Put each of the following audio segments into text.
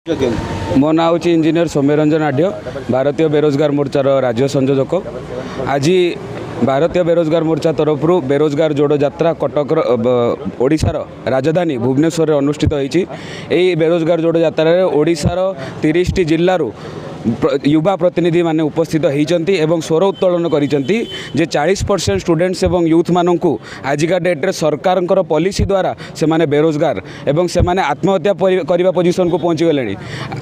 मो ना हूँ इंजीनियर सौम्यरंजन आढ़ भारतीय बेरोजगार मोर्चार राज्य संयोजक। आज भारतीय बेरोजगार मोर्चा तरफ बेरोजगार जोड़ यात्रा कटक ओडिशार राजधानी भुवनेश्वर अनुष्ठित होती। बेरोजगार जोड़ यात्रा ओडिशार 30 टी जिल्लारू युवा प्रतिनिधि माने उपस्थित होती एवं स्वर उत्तोलन करिसेंती जे 40% स्टूडेंट्स एवं यूथ मानू आजिका डेट्रे सरकार पॉलिसी द्वारा से माने बेरोजगार एवं से माने आत्महत्या करने पोजिशन को पहुँची गले।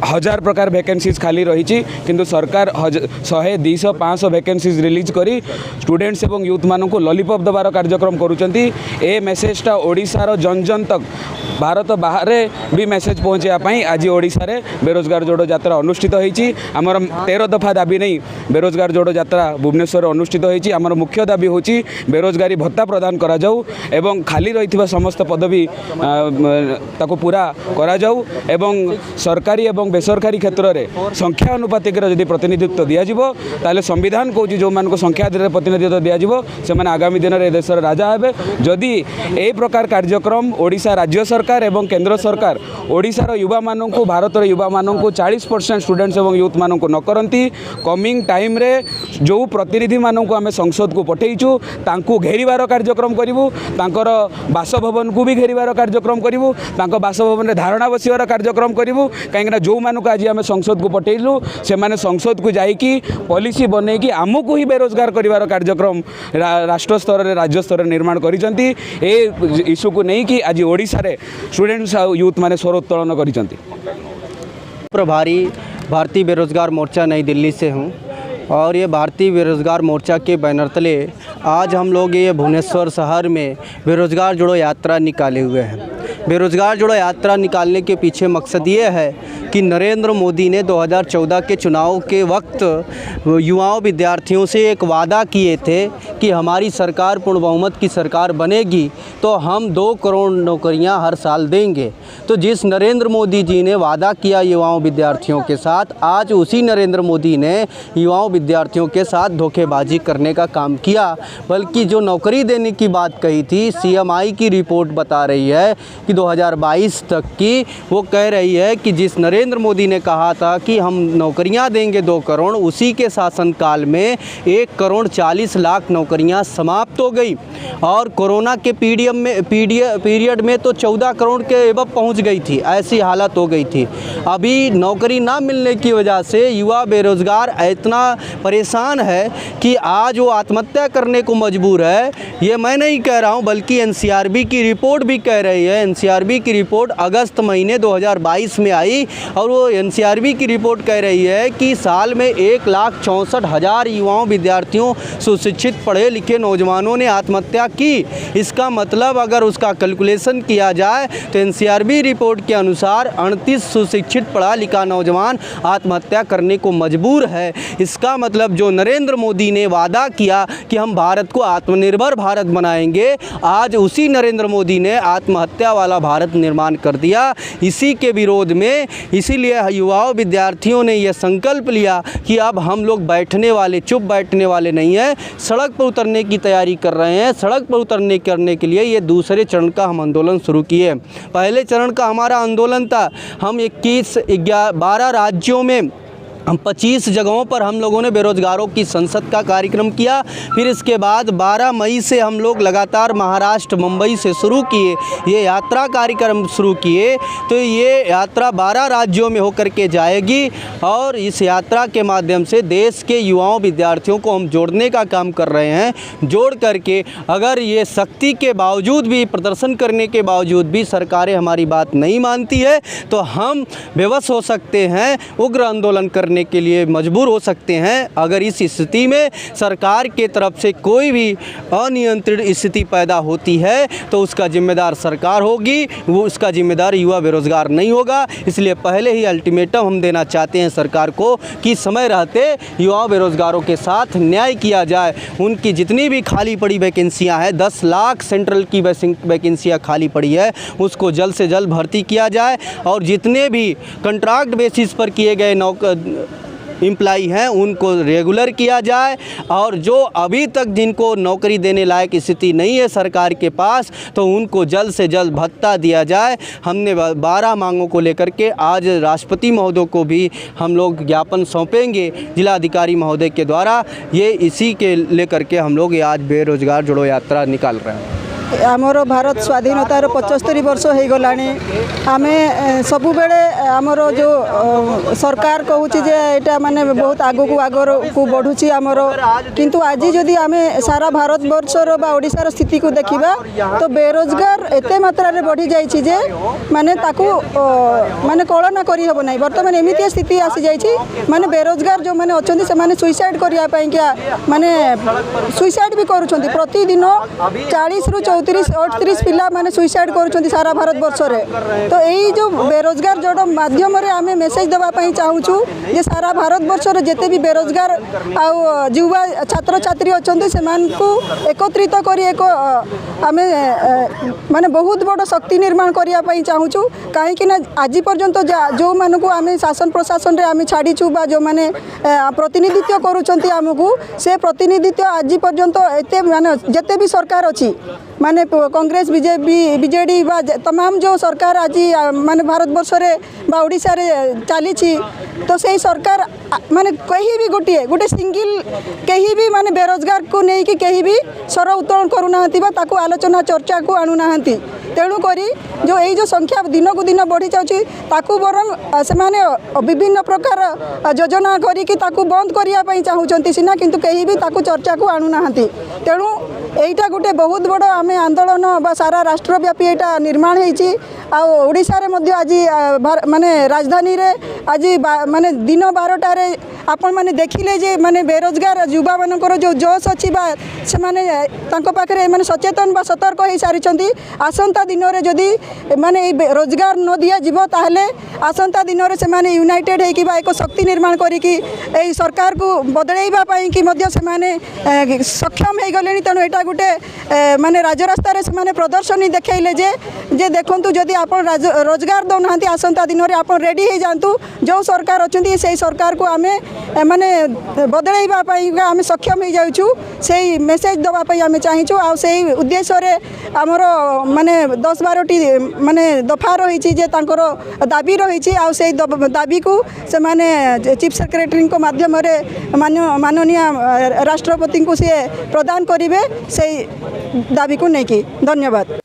1000 प्रकार वैकेंसीज खाली रही किंतु सरकार 100, 200, 500 वैकेंसीज रिलीज करी स्टूडेंट्स एवं यूथ मानू लॉलीपॉप दबार कार्यक्रम करुँच। ए मेसेजटा ओडिशार जन जन तक भारत बाहर भी मेसेज पहुँचापी आज ओडिशा रे बेरोजगार जोड़ यात्रा अनुष्ठित होती। आमर 13 दफा दाबी नहीं बेरोजगार जोड़ यात्रा भुवनेश्वर अनुष्ठित होती। आमर मुख्य दाबी होची बेरोजगारी भत्ता प्रदान करा जाऊ एवं खाली रही समस्त पदवी ताको पूरा करा जाऊ एवं सरकारी एवं बेसरकारी क्षेत्र में संख्या अनुपातिक यदि प्रतिनिधित्व दिज्व ताले संविधान कौच जो मान संख्या आधार प्रतिनिधित्व दिज्व से आगामी दिन में देशर राजा हे। जदि ए प्रकार कार्यक्रम ओडिशा राज्य सरकार एवं केंद्र सरकार ओडिशार युवा मानू भारतर युवा मानू 40% स्टूडेंट्स एवं यूथ मानू न करती कमिंग टाइम रे जो प्रतिनिधि मानू आम संसद को पठेचु तांकु घेरिबार कार्यक्रम करूँ, तांकर बासभवन को भी घेरिबार कार्यक्रम करूँ, तांको बासभवन में धारणा बसिबार कार्यक्रम करूँ। कहीं जो मानू आज आम संसद को पठेलु से माने संसद को जाइकी पॉलिसी बनईकी आमको ही बेरोजगार करिवार कार्यक्रम राष्ट्र स्तर में राज्य स्तर में निर्माण करिसेंती। ए इश्यू को नहीं कि आज ओडिशा रे स्टूडेंट्स और यूथ माने स्वर उत्तोलन करिसेंती। प्रभारी भारतीय बेरोजगार मोर्चा नई दिल्ली से हूँ और ये भारतीय बेरोजगार मोर्चा के बैनर तले आज हम लोग ये भुवनेश्वर शहर में बेरोजगार जोड़ो यात्रा निकाले हुए हैं। बेरोजगार जोड़ो यात्रा निकालने के पीछे मकसद ये है कि नरेंद्र मोदी ने 2014 के चुनाव के वक्त युवाओं विद्यार्थियों से एक वादा किए थे कि हमारी सरकार पूर्ण बहुमत की सरकार बनेगी तो हम 2 करोड़ नौकरियां हर साल देंगे। तो जिस नरेंद्र मोदी जी ने वादा किया युवाओं विद्यार्थियों के साथ, आज उसी नरेंद्र मोदी ने युवाओं विद्यार्थियों के साथ धोखेबाजी करने का काम किया। बल्कि जो नौकरी देने की बात कही थी, CMI की रिपोर्ट बता रही है कि 2022 तक की वो कह रही है कि जिस नरेंद्र मोदी ने कहा था कि हम नौकरियां देंगे 2 करोड़, उसी के शासनकाल में 1 करोड़ 40 लाख नौकरियां समाप्त हो गई और कोरोना के पीरियड में तो 14 करोड़ के एबव पहुंच गई थी। ऐसी हालत हो गई थी। अभी नौकरी ना मिलने की वजह से युवा बेरोजगार इतना परेशान है कि आज वो आत्महत्या करने को मजबूर है। ये मैं नहीं कह रहा हूँ बल्कि NCRB की रिपोर्ट भी कह रही है। NCRB की रिपोर्ट अगस्त महीने 2022 में आई और वो NCRB की रिपोर्ट कह रही है कि साल में 1,64,000 युवाओं विद्यार्थियों सुशिक्षित पढ़े लिखे नौजवानों ने आत्महत्या की। इसका मतलब अगर उसका कैलकुलेशन किया जाए तो NCRB रिपोर्ट के अनुसार 38 सुशिक्षित पढ़ा लिखा नौजवान आत्महत्या करने को मजबूर है। इसका मतलब जो नरेंद्र मोदी ने वादा किया कि हम भारत को आत्मनिर्भर भारत बनाएंगे, आज उसी नरेंद्र मोदी ने आत्महत्या वाला भारत निर्माण कर दिया। इसी के विरोध में इसीलिए युवाओं विद्यार्थियों ने यह संकल्प लिया कि अब हम लोग चुप बैठने वाले नहीं हैं, सड़क पर उतरने की तैयारी कर रहे हैं। सड़क पर करने के लिए ये दूसरे चरण का हम आंदोलन शुरू किए। पहले चरण का हमारा आंदोलन था, हम 12 राज्यों में 25 जगहों पर हम लोगों ने बेरोजगारों की संसद का कार्यक्रम किया। फिर इसके बाद 12 मई से हम लोग लगातार महाराष्ट्र मुंबई से शुरू किए, ये यात्रा कार्यक्रम शुरू किए। तो ये यात्रा 12 राज्यों में होकर के जाएगी और इस यात्रा के माध्यम से देश के युवाओं विद्यार्थियों को हम जोड़ने का काम कर रहे हैं। जोड़ करके अगर ये शक्ति के बावजूद भी, प्रदर्शन करने के बावजूद भी सरकारें हमारी बात नहीं मानती है तो हम बेबस हो सकते हैं, उग्र आंदोलन करने के लिए मजबूर हो सकते हैं। अगर इस स्थिति में सरकार के तरफ से कोई भी अनियंत्रित स्थिति पैदा होती है तो उसका जिम्मेदार सरकार होगी, वो उसका जिम्मेदार युवा बेरोजगार नहीं होगा। इसलिए पहले ही अल्टीमेटम हम देना चाहते हैं सरकार को कि समय रहते युवा बेरोजगारों के साथ न्याय किया जाए। उनकी जितनी भी खाली पड़ी वैकेंसियां हैं, 10 लाख सेंट्रल की वैकेंसियां खाली पड़ी है, उसको जल्द से जल्द भर्ती किया जाए और जितने भी कॉन्ट्रैक्ट बेसिस पर किए गए एम्प्लाई हैं उनको रेगुलर किया जाए, और जो अभी तक जिनको नौकरी देने लायक स्थिति नहीं है सरकार के पास, तो उनको जल्द से जल्द भत्ता दिया जाए। हमने 12 मांगों को लेकर के आज राष्ट्रपति महोदय को भी हम लोग ज्ञापन सौंपेंगे जिलाधिकारी महोदय के द्वारा। ये इसी के लेकर के हम लोग आज बेरोजगार जोड़ो यात्रा निकाल रहे हैं। आमर भारत स्वाधीनतार 75 वर्ष हो गला आम सबु बेले आमर जो सरकार कहूँ जे यहाँ माने बहुत आगू आगर को बढ़ुची आमर, किंतु आज जदि आम सारा भारत वर्षर बा ओडिशार स्थिति को देखिबा तो बेरोजगार एते मात्रा रे बढ़ी जाइछि जे माने ताकू माने कल्पना करि हबो नै। वर्तमान एमितिया स्थिति आसी जाइछि माने बेरोजगार जो माने अछंती से माने सुइसाइड करिया पई क्या माने सुइसाइड भी करूछंती। प्रतिदिन 40 रु 34-38 पिला माने सुइसाइड करूछंती सारा भारत वर्ष रे। तो यही जो बेरोजगार जोड़ माध्यम रे आमे मेसेज देबा पई चाहूछु जे सारा भारत वर्ष रे जेते भी बेरोजगार आ युवा छात्र छात्री अछंती से मानकू एकत्रित करी एक आमे माने बहुत बड़ शक्ति निर्माण करिया पई चाहूछु। काहे कि ना आज पर्यंत जो मानकू आमे शासन प्रशासन रे आमे छाड़ीछु बा जो माने प्रतिनिधित्व करूछंती हमकू से प्रतिनिधित्व आज पर्यंत एते माने जेते भी सरकार अछि माने कांग्रेस बीजेडी बा तमाम जो सरकार आज माने भारत वर्ष रे बा ओडिशा रे चली तो सही सरकार माने कहीं भी गोटे सिंगल कहीं भी माने बेरोजगार को नहीं कि कहीं भी स्वर उत्तोलन करूना ताकू आलोचना चर्चा को आणुना। तेणु करी जो यही जो संख्या दिन को दिन बढ़ी जाऊँगी ताकू बरं से माने विभिन्न प्रकार योजना करी ताकू बंद करने चाहूँगी सीना, किंतु कहीं भी ताकू चर्चा को आणुना। तेणु यहीटा गोटे बहुत बड़ आम आंदोलन बा सारा राष्ट्रव्यापी यहाँ निर्माण होती। ओडिशा रे मध्य आज माने राजधानी रे आज माने दिन 12टारे आपण माने देखिले जे माने बेरोजगार युवा मानकर जो जोश अच्छी बा से माने तांको पाखरे माने सचेतन बा सतर्क हो सारी। आसंता दिन रे जदि माने रोजगार न दिया जीवो ताहले आसंता दिन रे से माने यूनाइटेड है कि बा एक शक्ति निर्माण करी कि एई सरकार को बदलैबा पई कि मध्य से माने सक्षम हो गलेनी। तेणु एटा गुटे माने राजरास्ता रे से माने प्रदर्शनी देखैले जे देखंतु जदि आपण रोजगार दौना आसंता दिन में आप रेडी हो जातु जो सरकार अच्छा से सरकार को आम माने बदलैवाई आम सक्षम हो जाऊँ से मेसेज देवाई आम चाहूँ। आ से उद्देश्य आमर माने 10-12टी माने दफा रही दाबी रही से दाबी को से माने चीफ सेक्रेटरी को माध्यम माननीय राष्ट्रपति को सी प्रदान करेंगे से दाबी को लेकिन। धन्यवाद।